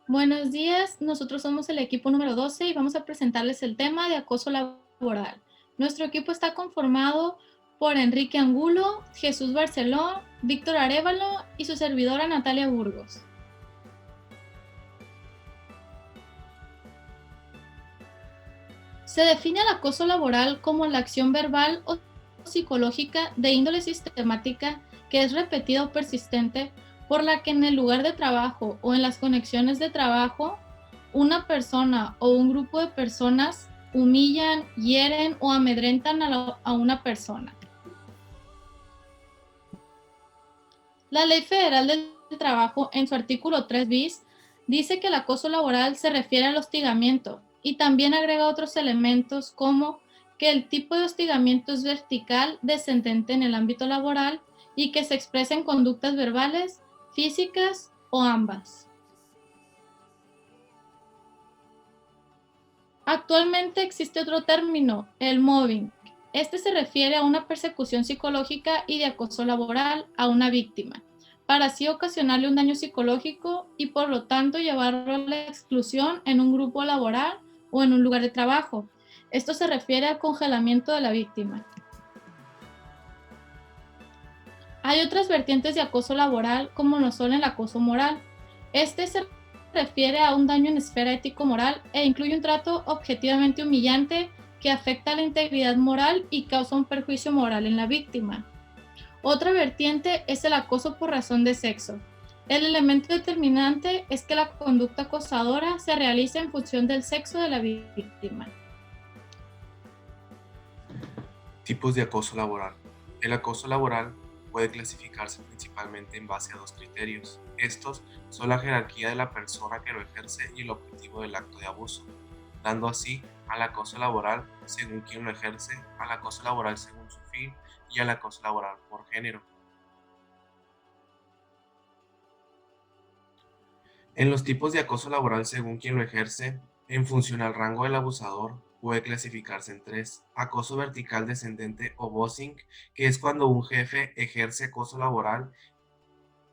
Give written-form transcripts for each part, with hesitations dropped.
Buenos días, nosotros somos el equipo número 12 y vamos a presentarles el tema de acoso laboral. Nuestro equipo está conformado por Enrique Angulo, Jesús Barceló, Víctor Arévalo y su servidora Natalia Burgos. Se define el acoso laboral como la acción verbal o psicológica de índole sistemática que es repetida o persistente por la que en el lugar de trabajo o en las conexiones de trabajo una persona o un grupo de personas humillan, hieren o amedrentan a una persona. La Ley Federal del Trabajo, en su artículo 3 bis, dice que el acoso laboral se refiere al hostigamiento y también agrega otros elementos como que el tipo de hostigamiento es vertical, descendente en el ámbito laboral y que se expresa en conductas verbales, físicas o ambas. Actualmente existe otro término, el mobbing. Este se refiere a una persecución psicológica y de acoso laboral a una víctima, para así ocasionarle un daño psicológico y por lo tanto llevarlo a la exclusión en un grupo laboral o en un lugar de trabajo. Esto se refiere al congelamiento de la víctima. Hay otras vertientes de acoso laboral como lo son el acoso moral. Este se refiere a un daño en esfera ético-moral e incluye un trato objetivamente humillante que afecta la integridad moral y causa un perjuicio moral en la víctima. Otra vertiente es el acoso por razón de sexo. El elemento determinante es que la conducta acosadora se realiza en función del sexo de la víctima. Tipos de acoso laboral. El acoso laboral puede clasificarse principalmente en base a dos criterios. Estos son la jerarquía de la persona que lo ejerce y el objetivo del acto de abuso, dando así al acoso laboral según quien lo ejerce, al acoso laboral según su fin y al acoso laboral por género. En los tipos de acoso laboral según quien lo ejerce, en función al rango del abusador, puede clasificarse en tres: acoso vertical descendente o bossing, que es cuando un jefe ejerce acoso laboral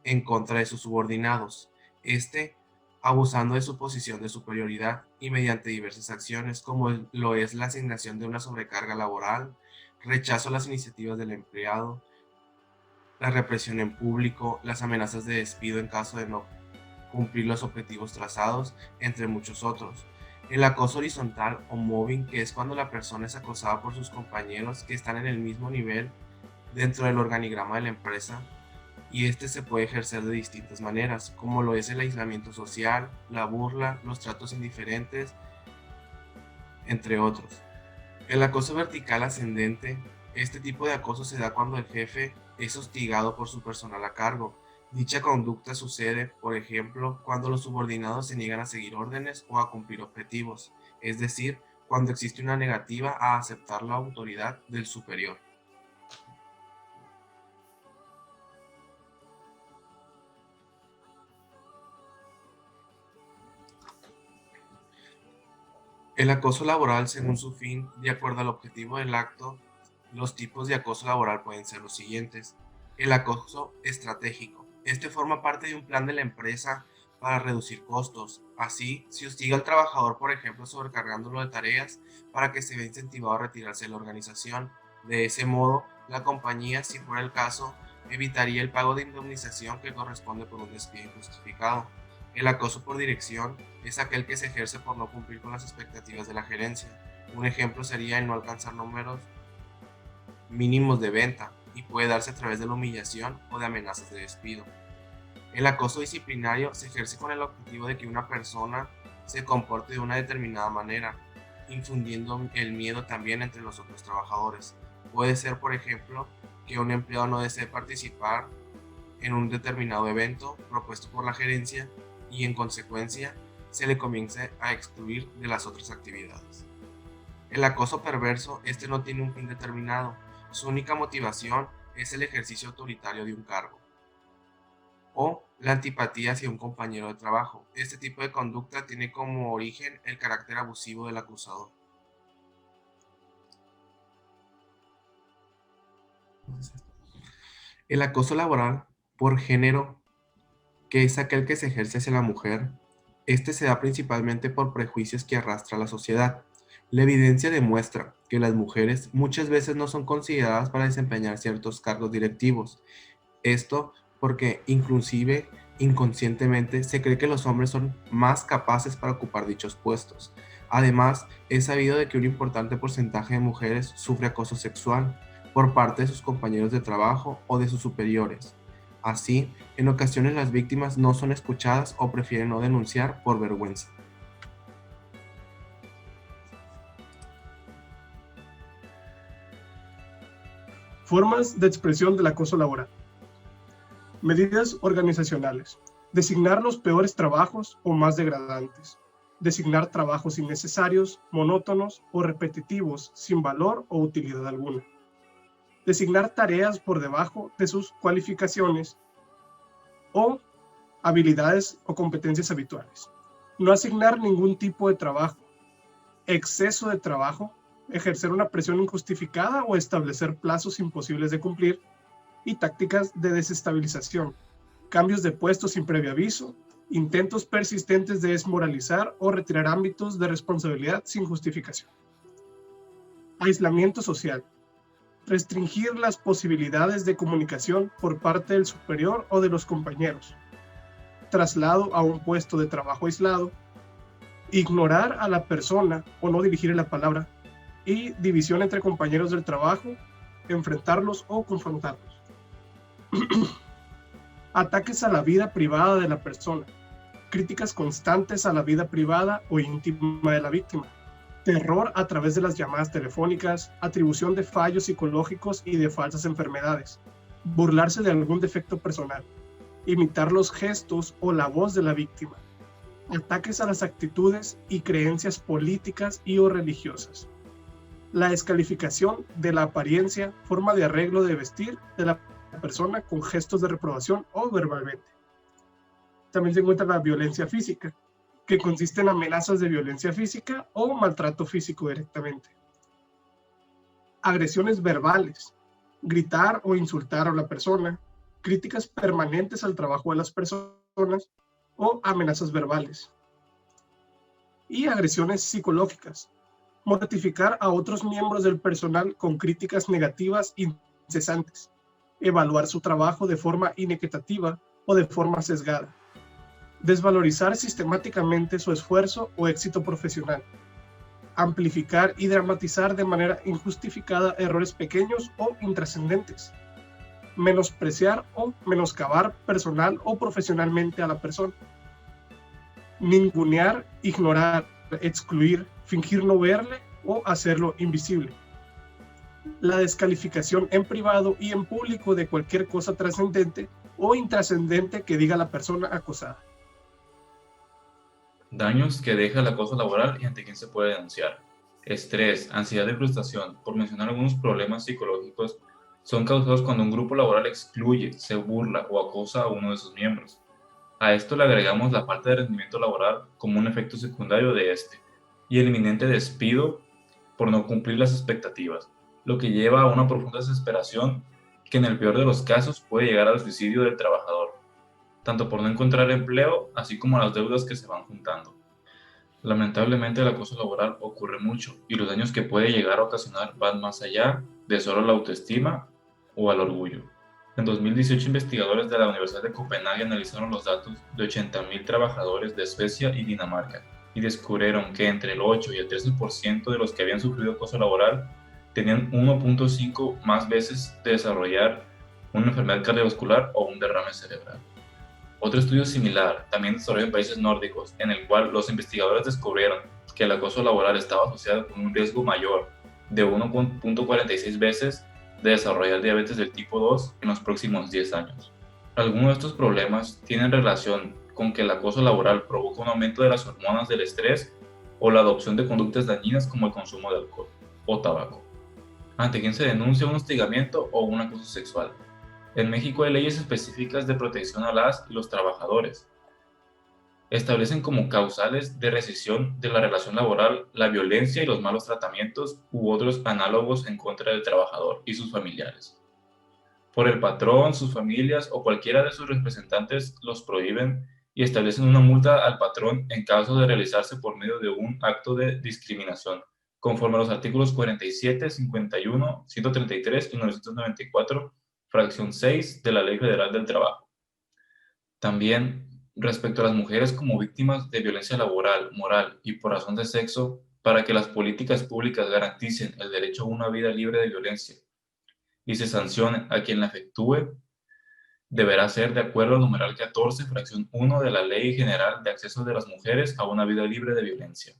en contra de sus subordinados, este abusando de su posición de superioridad y mediante diversas acciones como lo es la asignación de una sobrecarga laboral, rechazo a las iniciativas del empleado, la represión en público, las amenazas de despido en caso de no cumplir los objetivos trazados, entre muchos otros. El acoso horizontal o mobbing, que es cuando la persona es acosada por sus compañeros que están en el mismo nivel dentro del organigrama de la empresa, y este se puede ejercer de distintas maneras, como lo es el aislamiento social, la burla, los tratos indiferentes, entre otros. El acoso vertical ascendente. Este tipo de acoso se da cuando el jefe es hostigado por su personal a cargo. Dicha conducta sucede, por ejemplo, cuando los subordinados se niegan a seguir órdenes o a cumplir objetivos, es decir, cuando existe una negativa a aceptar la autoridad del superior. El acoso laboral según su fin, de acuerdo al objetivo del acto. Los tipos de acoso laboral pueden ser los siguientes. El acoso estratégico. Este forma parte de un plan de la empresa para reducir costos. Así, se hostiga al trabajador, por ejemplo, sobrecargándolo de tareas para que se vea incentivado a retirarse de la organización. De ese modo, la compañía, si fuera el caso, evitaría el pago de indemnización que corresponde por un despido injustificado. El acoso por dirección es aquel que se ejerce por no cumplir con las expectativas de la gerencia. Un ejemplo sería el no alcanzar números mínimos de venta y puede darse a través de la humillación o de amenazas de despido. El acoso disciplinario se ejerce con el objetivo de que una persona se comporte de una determinada manera, infundiendo el miedo también entre los otros trabajadores. Puede ser, por ejemplo, que un empleado no desee participar en un determinado evento propuesto por la gerencia y en consecuencia se le comience a excluir de las otras actividades. El acoso perverso, este no tiene un fin determinado. Su única motivación es el ejercicio autoritario de un cargo. O la antipatía hacia un compañero de trabajo. Este tipo de conducta tiene como origen el carácter abusivo del acusador. El acoso laboral por género, que es aquel que se ejerce hacia la mujer, Este se da principalmente por prejuicios que arrastra la sociedad. La evidencia demuestra que las mujeres muchas veces no son consideradas para desempeñar ciertos cargos directivos. Esto porque inclusive inconscientemente se cree que los hombres son más capaces para ocupar dichos puestos. Además, es sabido de que un importante porcentaje de mujeres sufre acoso sexual por parte de sus compañeros de trabajo o de sus superiores. Así, en ocasiones las víctimas no son escuchadas o prefieren no denunciar por vergüenza. Formas de expresión del acoso laboral. Medidas organizacionales. Designar los peores trabajos o más degradantes. Designar trabajos innecesarios, monótonos o repetitivos, sin valor o utilidad alguna. Designar tareas por debajo de sus cualificaciones o habilidades o competencias habituales. No asignar ningún tipo de trabajo. Exceso de trabajo. Ejercer una presión injustificada o establecer plazos imposibles de cumplir. Y tácticas de desestabilización. Cambios de puesto sin previo aviso. Intentos persistentes de desmoralizar o retirar ámbitos de responsabilidad sin justificación. Aislamiento social. Restringir las posibilidades de comunicación por parte del superior o de los compañeros. Traslado a un puesto de trabajo aislado. Ignorar a la persona o no dirigirle la palabra. Y división entre compañeros del trabajo, enfrentarlos o confrontarlos. Ataques a la vida privada de la persona. Críticas constantes a la vida privada o íntima de la víctima. Terror a través de las llamadas telefónicas, atribución de fallos psicológicos y de falsas enfermedades. Burlarse de algún defecto personal. Imitar los gestos o la voz de la víctima. Ataques a las actitudes y creencias políticas y o religiosas. La descalificación de la apariencia, forma de arreglo de vestir de la persona con gestos de reprobación o verbalmente. También se encuentra la violencia física, que consiste en amenazas de violencia física o maltrato físico directamente. Agresiones verbales, gritar o insultar a la persona, críticas permanentes al trabajo de las personas o amenazas verbales. Y agresiones psicológicas, mortificar a otros miembros del personal con críticas negativas incesantes, evaluar su trabajo de forma inequitativa o de forma sesgada, desvalorizar sistemáticamente su esfuerzo o éxito profesional, amplificar y dramatizar de manera injustificada errores pequeños o intrascendentes, menospreciar o menoscabar personal o profesionalmente a la persona, ningunear, ignorar, excluir, fingir no verle o hacerlo invisible. La descalificación en privado y en público de cualquier cosa trascendente o intrascendente que diga la persona acosada. Daños que deja el acoso laboral y ante quién se puede denunciar. Estrés, ansiedad y frustración, por mencionar algunos problemas psicológicos, son causados cuando un grupo laboral excluye, se burla o acosa a uno de sus miembros. A esto le agregamos la falta de rendimiento laboral como un efecto secundario de este, y el inminente despido por no cumplir las expectativas, lo que lleva a una profunda desesperación que en el peor de los casos puede llegar al suicidio del trabajador, tanto por no encontrar empleo, así como las deudas que se van juntando. Lamentablemente el acoso laboral ocurre mucho y los daños que puede llegar a ocasionar van más allá de solo la autoestima o al orgullo. En 2018, investigadores de la Universidad de Copenhague analizaron los datos de 80.000 trabajadores de Suecia y Dinamarca y descubrieron que entre el 8 y el 13% de los que habían sufrido acoso laboral tenían 1.5 más veces de desarrollar una enfermedad cardiovascular o un derrame cerebral. Otro estudio similar, también desarrollado en países nórdicos, en el cual los investigadores descubrieron que el acoso laboral estaba asociado con un riesgo mayor de 1.46 veces de desarrollar diabetes del tipo 2 en los próximos 10 años. Algunos de estos problemas tienen relación con que el acoso laboral provoca un aumento de las hormonas del estrés o la adopción de conductas dañinas como el consumo de alcohol o tabaco. ¿Ante quién se denuncia un hostigamiento o un acoso sexual? En México hay leyes específicas de protección a las y los trabajadores. Establecen como causales de rescisión de la relación laboral la violencia y los malos tratamientos u otros análogos en contra del trabajador y sus familiares. Por el patrón, sus familias o cualquiera de sus representantes los prohíben y establecen una multa al patrón en caso de realizarse por medio de un acto de discriminación, conforme a los artículos 47, 51, 133 y 994, fracción 6 de la Ley Federal del Trabajo. También, respecto a las mujeres como víctimas de violencia laboral, moral y por razón de sexo, para que las políticas públicas garanticen el derecho a una vida libre de violencia y se sancione a quien la efectúe, deberá ser de acuerdo al numeral 14, fracción 1 de la Ley General de Acceso de las Mujeres a una Vida Libre de Violencia.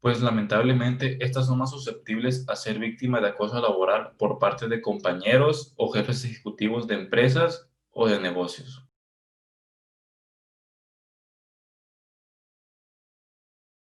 Pues lamentablemente estas son más susceptibles a ser víctimas de acoso laboral por parte de compañeros o jefes ejecutivos de empresas o de negocios.